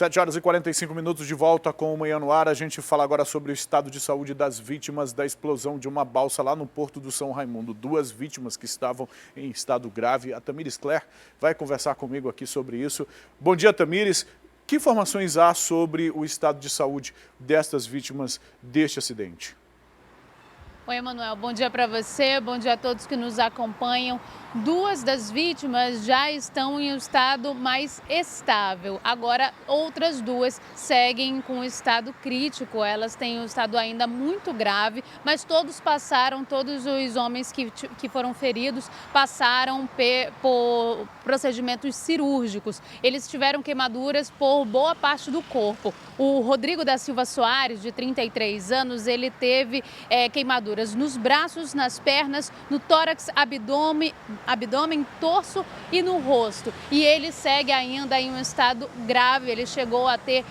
7h45 de volta com o Manhã no Ar. A gente fala agora sobre o estado de saúde das vítimas da explosão de uma balsa lá no Porto do São Raimundo. 2 vítimas que estavam em estado grave. A Tamires Claire vai conversar comigo aqui sobre isso. Bom dia, Tamires. Que informações há sobre o estado de saúde destas vítimas deste acidente? Oi, Emanuel. Bom dia para você, bom dia a todos que nos acompanham. 2 das vítimas já estão em um estado mais estável. Agora, outras 2 seguem com um estado crítico. Elas têm um estado ainda muito grave, mas todos os homens que foram feridos passaram por procedimentos cirúrgicos. Eles tiveram queimaduras por boa parte do corpo. O Rodrigo da Silva Soares, de 33 anos, ele teve queimaduras nos braços, nas pernas, no tórax, abdômen, torso e no rosto. E ele segue ainda em um estado grave. Ele chegou a ter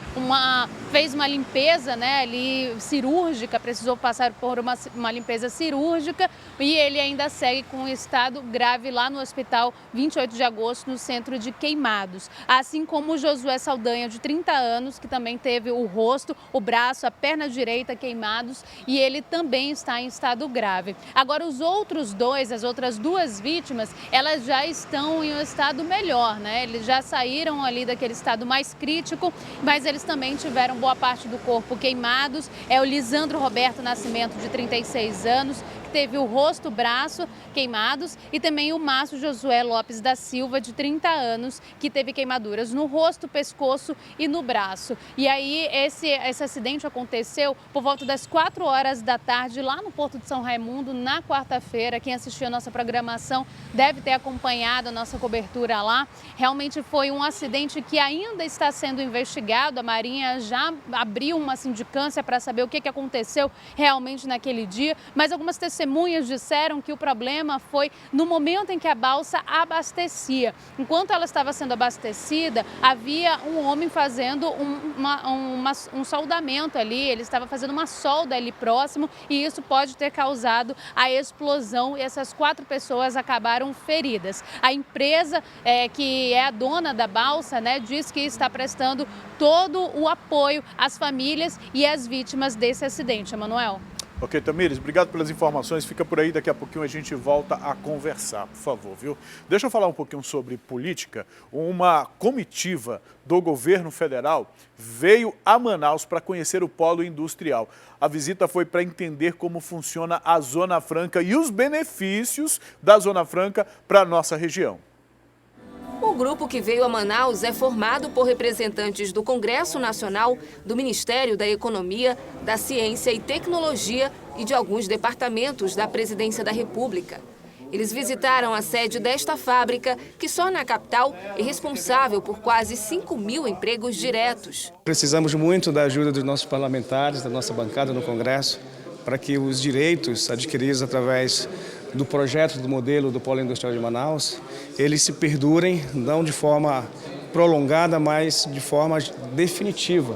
fez uma limpeza, ali cirúrgica, precisou passar por uma limpeza cirúrgica e ele ainda segue com um estado grave lá no hospital 28 de agosto, no centro de Queimados. Assim como o Josué Saldanha, de 30 anos, que também teve o rosto, o braço, a perna direita queimados e ele também está em estado grave. Agora, as outras 2 vítimas, elas já estão em um estado melhor, Eles já saíram ali daquele estado mais crítico, mas eles também tiveram boa parte do corpo queimados. É o Lisandro Roberto Nascimento, de 36 anos, que teve o rosto, o braço queimados, e também o Márcio Josué Lopes da Silva, de 30 anos, que teve queimaduras no rosto, pescoço e no braço. E aí esse acidente aconteceu por volta das 4 horas da tarde lá no Porto de São Raimundo, na quarta-feira. Quem assistiu a nossa programação deve ter acompanhado a nossa cobertura lá. Realmente foi um acidente que ainda está sendo investigado. A Marinha já abriu uma sindicância para saber o que aconteceu realmente naquele dia, mas algumas testemunhas disseram que o problema foi no momento em que a balsa abastecia. Enquanto ela estava sendo abastecida, havia um homem fazendo um soldamento ali, ele estava fazendo uma solda ali próximo e isso pode ter causado a explosão e essas 4 pessoas acabaram feridas. A empresa que é a dona da balsa, diz que está prestando todo o apoio às famílias e às vítimas desse acidente. Emanuel. Ok, Tamires, obrigado pelas informações. Fica por aí, daqui a pouquinho a gente volta a conversar, por favor, viu? Deixa eu falar um pouquinho sobre política. Uma comitiva do governo federal veio a Manaus para conhecer o polo industrial. A visita foi para entender como funciona a Zona Franca e os benefícios da Zona Franca para a nossa região. O grupo que veio a Manaus é formado por representantes do Congresso Nacional, do Ministério da Economia, da Ciência e Tecnologia e de alguns departamentos da Presidência da República. Eles visitaram a sede desta fábrica, que só na capital é responsável por quase 5.000 empregos diretos. Precisamos muito da ajuda dos nossos parlamentares, da nossa bancada no Congresso, para que os direitos adquiridos através do projeto, do modelo do Polo Industrial de Manaus, eles se perdurem, não de forma prolongada, mas de forma definitiva,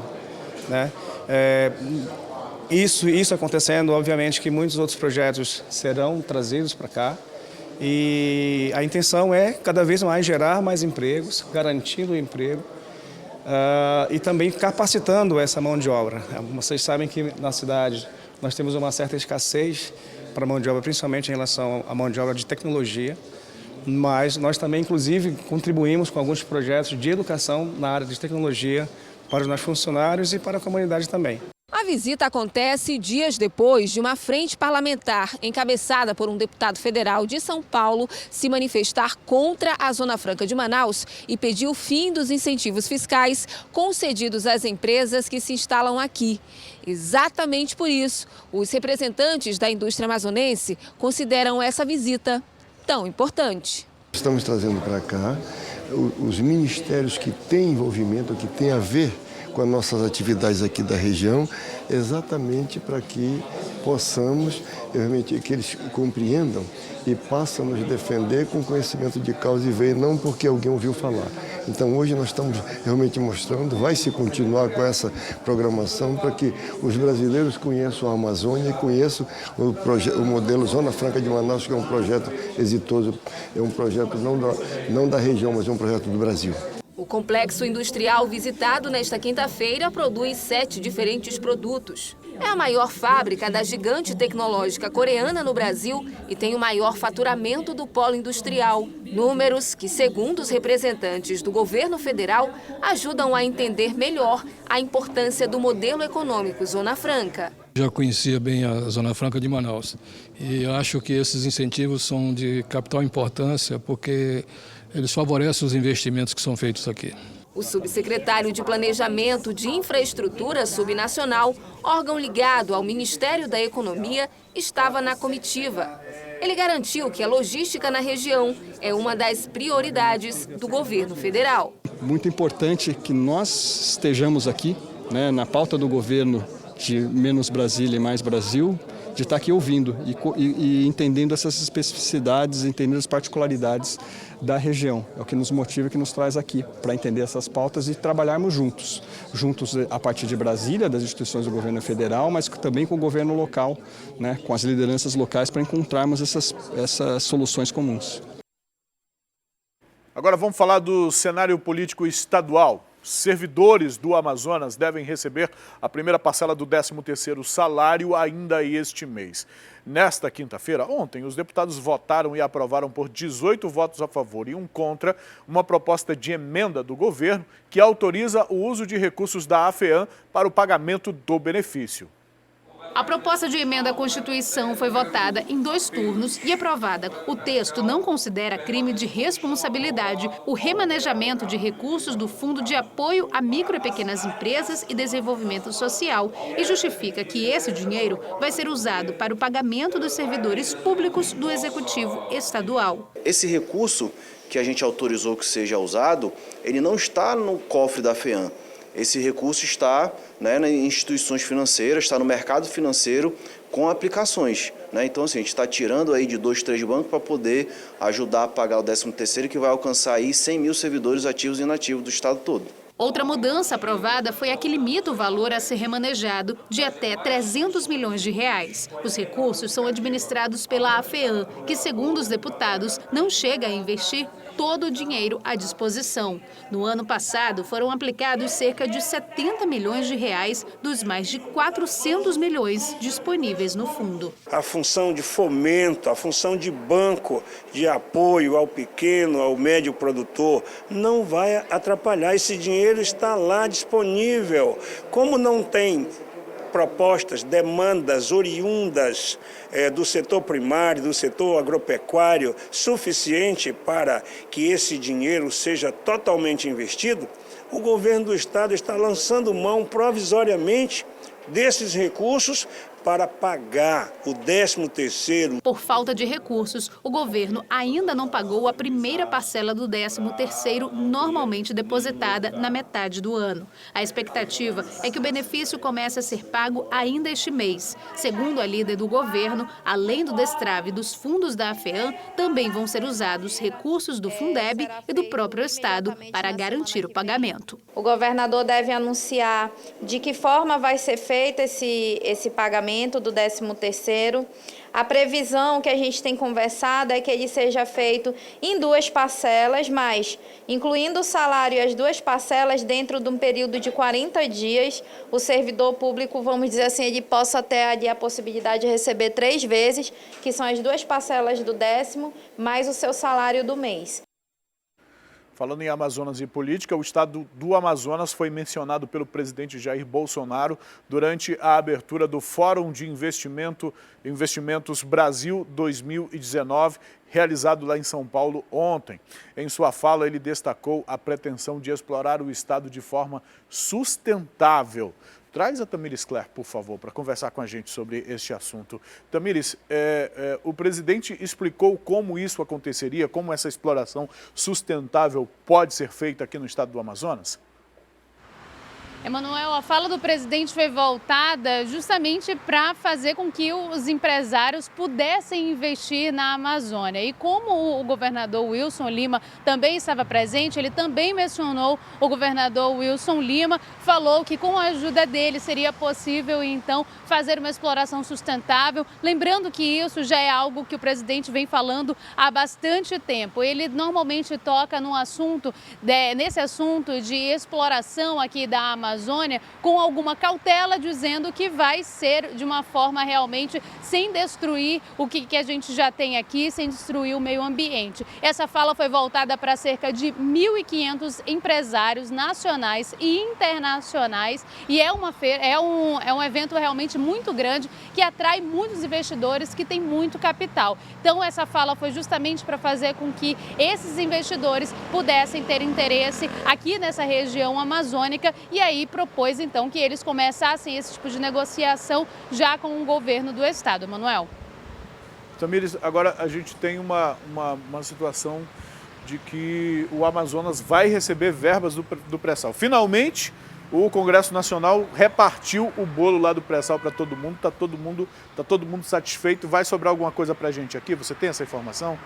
Isso acontecendo, obviamente que muitos outros projetos serão trazidos para cá e a intenção é cada vez mais gerar mais empregos, garantindo o emprego e também capacitando essa mão de obra. Vocês sabem que na cidade nós temos uma certa escassez para mão de obra, principalmente em relação à mão de obra de tecnologia, mas nós também, inclusive, contribuímos com alguns projetos de educação na área de tecnologia para os nossos funcionários e para a comunidade também. A visita acontece dias depois de uma frente parlamentar encabeçada por um deputado federal de São Paulo se manifestar contra a Zona Franca de Manaus e pedir o fim dos incentivos fiscais concedidos às empresas que se instalam aqui. Exatamente por isso, os representantes da indústria amazonense consideram essa visita tão importante. Estamos trazendo para cá os ministérios que têm envolvimento, que têm a ver com as nossas atividades aqui da região, exatamente para que possamos, realmente, que eles compreendam e passem a nos defender com conhecimento de causa e veio, não porque alguém ouviu falar. Então hoje nós estamos realmente mostrando, vai se continuar com essa programação para que os brasileiros conheçam a Amazônia e conheçam o modelo Zona Franca de Manaus, que é um projeto exitoso, é um projeto não da região, mas é um projeto do Brasil. O complexo industrial visitado nesta quinta-feira produz 7 diferentes produtos. É a maior fábrica da gigante tecnológica coreana no Brasil e tem o maior faturamento do polo industrial. Números que, segundo os representantes do governo federal, ajudam a entender melhor a importância do modelo econômico Zona Franca. Já conhecia bem a Zona Franca de Manaus e acho que esses incentivos são de capital importância porque eles favorecem os investimentos que são feitos aqui. O subsecretário de Planejamento de Infraestrutura Subnacional, órgão ligado ao Ministério da Economia, estava na comitiva. Ele garantiu que a logística na região é uma das prioridades do governo federal. Muito importante que nós estejamos aqui, na pauta do governo de Menos Brasília e Mais Brasil, de estar aqui ouvindo e entendendo essas especificidades, entendendo as particularidades da região. É o que nos motiva, que nos traz aqui, para entender essas pautas e trabalharmos juntos. Juntos a partir de Brasília, das instituições do governo federal, mas também com o governo local, com as lideranças locais, para encontrarmos essas soluções comuns. Agora vamos falar do cenário político estadual. Servidores do Amazonas devem receber a primeira parcela do 13º salário ainda este mês. Nesta quinta-feira, ontem, os deputados votaram e aprovaram por 18 votos a favor e 1 contra uma proposta de emenda do governo que autoriza o uso de recursos da AFEAM para o pagamento do benefício. A proposta de emenda à Constituição foi votada em 2 turnos e aprovada. O texto não considera crime de responsabilidade o remanejamento de recursos do Fundo de Apoio a Micro e Pequenas Empresas e Desenvolvimento Social e justifica que esse dinheiro vai ser usado para o pagamento dos servidores públicos do Executivo Estadual. Esse recurso que a gente autorizou que seja usado, ele não está no cofre da FEAM. Esse recurso está nas instituições financeiras, está no mercado financeiro com aplicações. Então, assim, a gente está tirando aí de 2, 3 bancos para poder ajudar a pagar o 13º, que vai alcançar aí 100 mil servidores ativos e inativos do estado todo. Outra mudança aprovada foi a que limita o valor a ser remanejado de até 300 milhões de reais. Os recursos são administrados pela AFEAM, que, segundo os deputados, não chega a investir todo o dinheiro à disposição. No ano passado, foram aplicados cerca de 70 milhões de reais dos mais de 400 milhões disponíveis no fundo. A função de fomento, a função de banco, de apoio ao pequeno, ao médio produtor, não vai atrapalhar. Esse dinheiro está lá disponível. Como não tem propostas, demandas oriundas do setor primário, do setor agropecuário, suficiente para que esse dinheiro seja totalmente investido, o governo do estado está lançando mão provisoriamente desses recursos para pagar o 13º. Por falta de recursos, o governo ainda não pagou a primeira parcela do 13º, normalmente depositada na metade do ano. A expectativa é que o benefício comece a ser pago ainda este mês. Segundo a líder do governo, além do destrave dos fundos da AFEAM, também vão ser usados recursos do Fundeb e do próprio estado para garantir o pagamento. O governador deve anunciar de que forma vai ser feito esse pagamento do 13º. A previsão que a gente tem conversado é que ele seja feito em 2 parcelas, mas incluindo o salário e as 2 parcelas dentro de um período de 40 dias, o servidor público, vamos dizer assim, ele possa ter ali a possibilidade de receber 3 vezes, que são as 2 parcelas do 10º, mais o seu salário do mês. Falando em Amazonas e política, o estado do Amazonas foi mencionado pelo presidente Jair Bolsonaro durante a abertura do Fórum de Investimentos Brasil 2019, realizado lá em São Paulo ontem. Em sua fala, ele destacou a pretensão de explorar o estado de forma sustentável. Traz a Tamires Cler, por favor, para conversar com a gente sobre este assunto. Tamires, o presidente explicou como isso aconteceria, como essa exploração sustentável pode ser feita aqui no estado do Amazonas? Emanuel, a fala do presidente foi voltada justamente para fazer com que os empresários pudessem investir na Amazônia. E como o governador Wilson Lima também estava presente, ele também mencionou o governador Wilson Lima, falou que com a ajuda dele seria possível, então, fazer uma exploração sustentável. Lembrando que isso já é algo que o presidente vem falando há bastante tempo. Ele normalmente toca nesse assunto de exploração aqui da Amazônia, com alguma cautela, dizendo que vai ser de uma forma realmente sem destruir o que a gente já tem aqui, sem destruir o meio ambiente. Essa fala foi voltada para cerca de 1.500 empresários nacionais e internacionais e é um evento realmente muito grande que atrai muitos investidores que têm muito capital. Então essa fala foi justamente para fazer com que esses investidores pudessem ter interesse aqui nessa região amazônica e aí propôs então que eles começassem esse tipo de negociação já com o governo do estado. Emanuel. Tamires, agora a gente tem uma situação de que o Amazonas vai receber verbas do pré-sal. Finalmente, o Congresso Nacional repartiu o bolo lá do pré-sal para todo mundo, tá todo mundo satisfeito. Vai sobrar alguma coisa para a gente aqui? Você tem essa informação?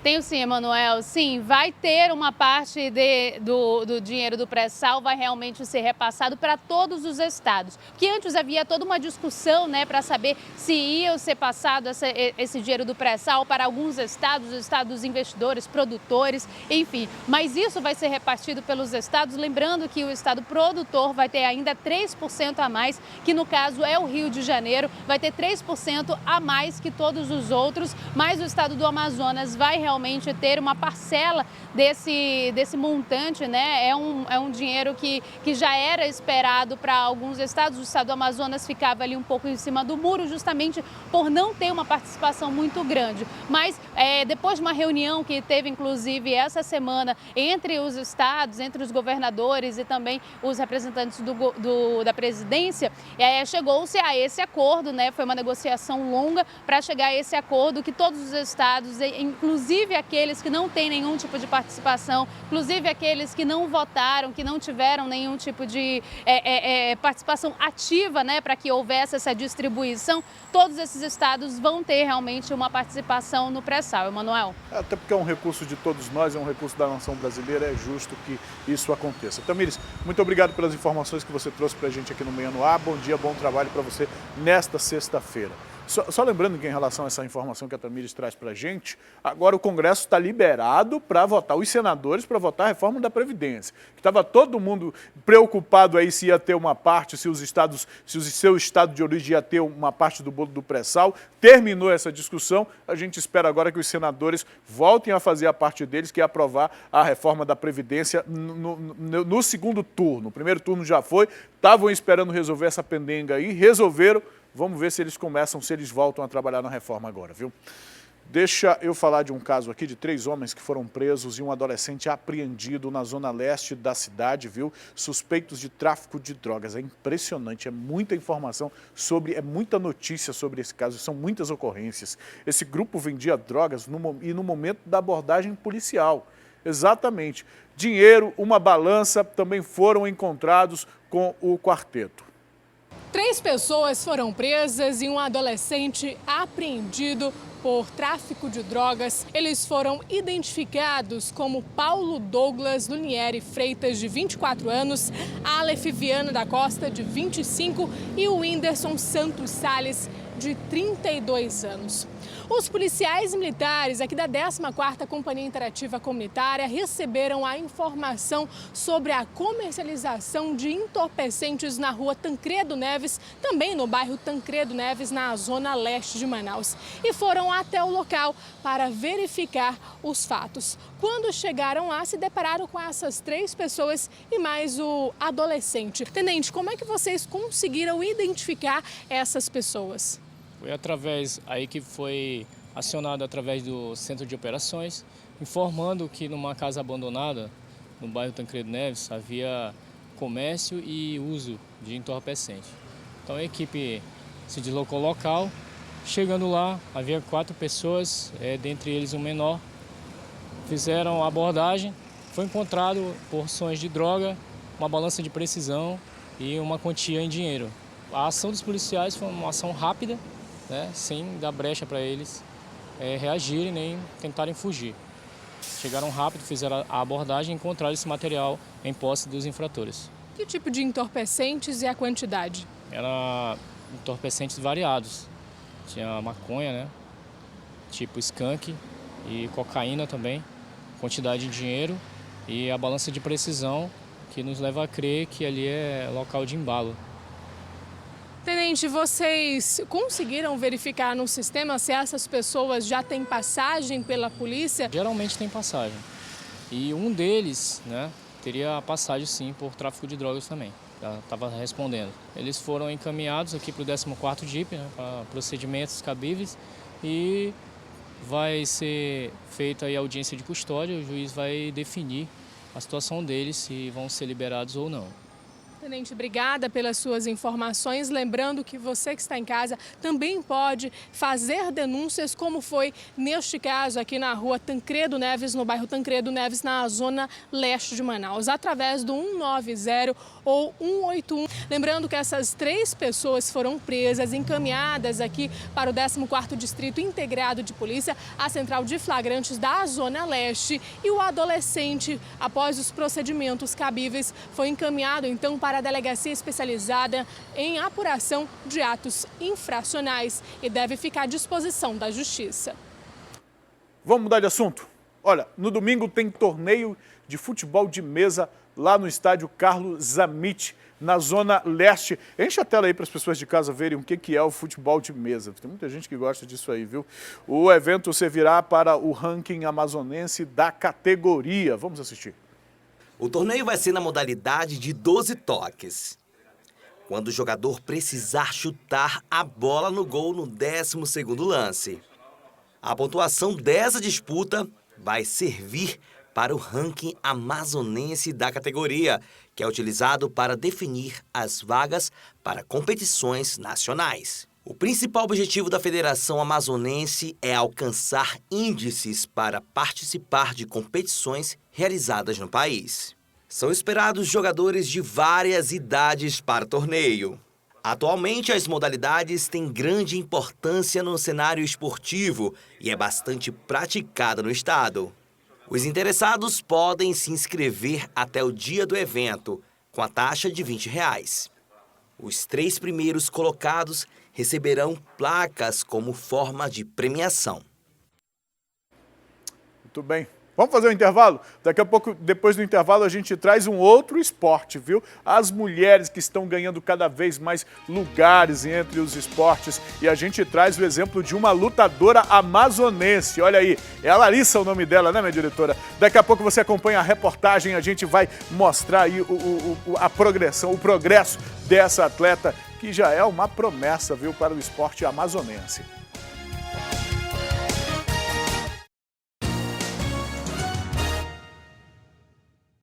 Tenho sim, Emanuel. Sim, vai ter uma parte do dinheiro do pré-sal, vai realmente ser repassado para todos os estados. Porque antes havia toda uma discussão, né, para saber se ia ser passado esse dinheiro do pré-sal para alguns estados investidores, produtores, enfim. Mas isso vai ser repartido pelos estados, lembrando que o estado produtor vai ter ainda 3% a mais, que no caso é o Rio de Janeiro, vai ter 3% a mais que todos os outros, mas o estado do Amazonas vai realmente ter uma parcela desse montante, né? É um dinheiro que já era esperado para alguns estados. O estado do Amazonas ficava ali um pouco em cima do muro, justamente por não ter uma participação muito grande. Mas depois de uma reunião que teve, inclusive, essa semana entre os estados, entre os governadores e também os representantes da presidência, chegou-se a esse acordo, né? Foi uma negociação longa para chegar a esse acordo que todos os estados, inclusive aqueles que não têm nenhum tipo de participação, inclusive aqueles que não votaram, que não tiveram nenhum tipo de participação ativa, né, para que houvesse essa distribuição, todos esses estados vão ter realmente uma participação no pré-sal. Emanuel? Até porque é um recurso de todos nós, é um recurso da nação brasileira, é justo que isso aconteça. Tamires, muito obrigado pelas informações que você trouxe para a gente aqui no Manhã no Ar. Bom dia, bom trabalho para você nesta sexta-feira. Só lembrando que em relação a essa informação que a Tamires traz para a gente, agora o Congresso está liberado para votar, os senadores para votar a reforma da Previdência. Estava todo mundo preocupado aí se ia ter uma parte, se o seu estado de origem ia ter uma parte do bolo do pré-sal. Terminou essa discussão, a gente espera agora que os senadores voltem a fazer a parte deles, que é aprovar a reforma da Previdência no segundo turno. O primeiro turno já foi, estavam esperando resolver essa pendenga aí, resolveram. Vamos ver se eles voltam a trabalhar na reforma agora, viu? Deixa eu falar de um caso aqui de 3 homens que foram presos e um adolescente apreendido na zona leste da cidade, viu? Suspeitos de tráfico de drogas. É impressionante, é muita informação é muita notícia sobre esse caso, são muitas ocorrências. Esse grupo vendia drogas no momento da abordagem policial. Exatamente. Dinheiro, uma balança também foram encontrados com o quarteto. 3 pessoas foram presas e um adolescente apreendido por tráfico de drogas. Eles foram identificados como Paulo Douglas Lunieri Freitas, de 24 anos, Aleph Viana da Costa, de 25, e o Whindersson Santos Salles, de 32 anos. Os policiais militares aqui da 14ª Companhia Interativa Comunitária receberam a informação sobre a comercialização de entorpecentes na rua Tancredo Neves, também no bairro Tancredo Neves, na zona leste de Manaus, e foram até o local para verificar os fatos. Quando chegaram lá, se depararam com essas 3 pessoas e mais o adolescente. Tenente, como é que vocês conseguiram identificar essas pessoas? Foi a equipe foi acionada através do Centro de Operações, informando que numa casa abandonada, no bairro Tancredo Neves, havia comércio e uso de entorpecente. Então a equipe se deslocou ao local, chegando lá, havia 4 pessoas, dentre eles um menor, fizeram a abordagem, foi encontrado porções de droga uma balança de precisão e uma quantia em dinheiro. A ação dos policiais foi uma ação rápida, né, sem dar brecha para eles reagirem nem tentarem fugir. Chegaram rápido, fizeram a abordagem e encontraram esse material em posse dos infratores. Que tipo de entorpecentes e a quantidade? Era entorpecentes variados. Tinha maconha, né, tipo skunk e cocaína também, quantidade em dinheiro e a balança de precisão que nos leva a crer que ali é local de embalo. Tenente, vocês conseguiram verificar no sistema se essas pessoas já têm passagem pela polícia? Geralmente tem passagem. E um deles, né, teria passagem sim por tráfico de drogas também. Já estava respondendo. Eles foram encaminhados aqui para o 14º DIP, né, para procedimentos cabíveis e vai ser feita aí a audiência de custódia. O juiz vai definir a situação deles, se vão ser liberados ou não. Tenente, obrigada pelas suas informações. Lembrando que você que está em casa também pode fazer denúncias, como foi neste caso aqui na rua Tancredo Neves, no bairro Tancredo Neves, na zona leste de Manaus, através do 190 ou 181. Lembrando que essas 3 pessoas foram presas, encaminhadas aqui para o 14º Distrito Integrado de Polícia, a Central de Flagrantes da Zona Leste. E o adolescente, após os procedimentos cabíveis, foi encaminhado então para a Delegacia Especializada em Apuração de Atos Infracionais e deve ficar à disposição da Justiça. Vamos mudar de assunto? Olha, no domingo tem torneio de futebol de mesa lá no estádio Carlos Zammit, na Zona Leste. Enche a tela aí para as pessoas de casa verem o que é o futebol de mesa. Tem muita gente que gosta disso aí, viu? O evento servirá para o ranking amazonense da categoria. Vamos assistir. O torneio vai ser na modalidade de 12 toques. Quando o jogador precisar chutar a bola no gol no 12º lance. A pontuação dessa disputa vai servir para o ranking amazonense da categoria, que é utilizado para definir as vagas para competições nacionais. O principal objetivo da Federação Amazonense é alcançar índices para participar de competições realizadas no país. São esperados jogadores de várias idades para o torneio. Atualmente, as modalidades têm grande importância no cenário esportivo e é bastante praticada no estado. Os interessados podem se inscrever até o dia do evento, com a taxa de R$20. Os 3 primeiros colocados receberão placas como forma de premiação. Muito bem. Vamos fazer um intervalo? Daqui a pouco, depois do intervalo, a gente traz um outro esporte, viu? As mulheres que estão ganhando cada vez mais lugares entre os esportes. E a gente traz o exemplo de uma lutadora amazonense. Olha aí, é a Larissa o nome dela, né, minha diretora? Daqui a pouco você acompanha a reportagem, a gente vai mostrar aí a progressão, o progresso dessa atleta, que já é uma promessa, viu, para o esporte amazonense.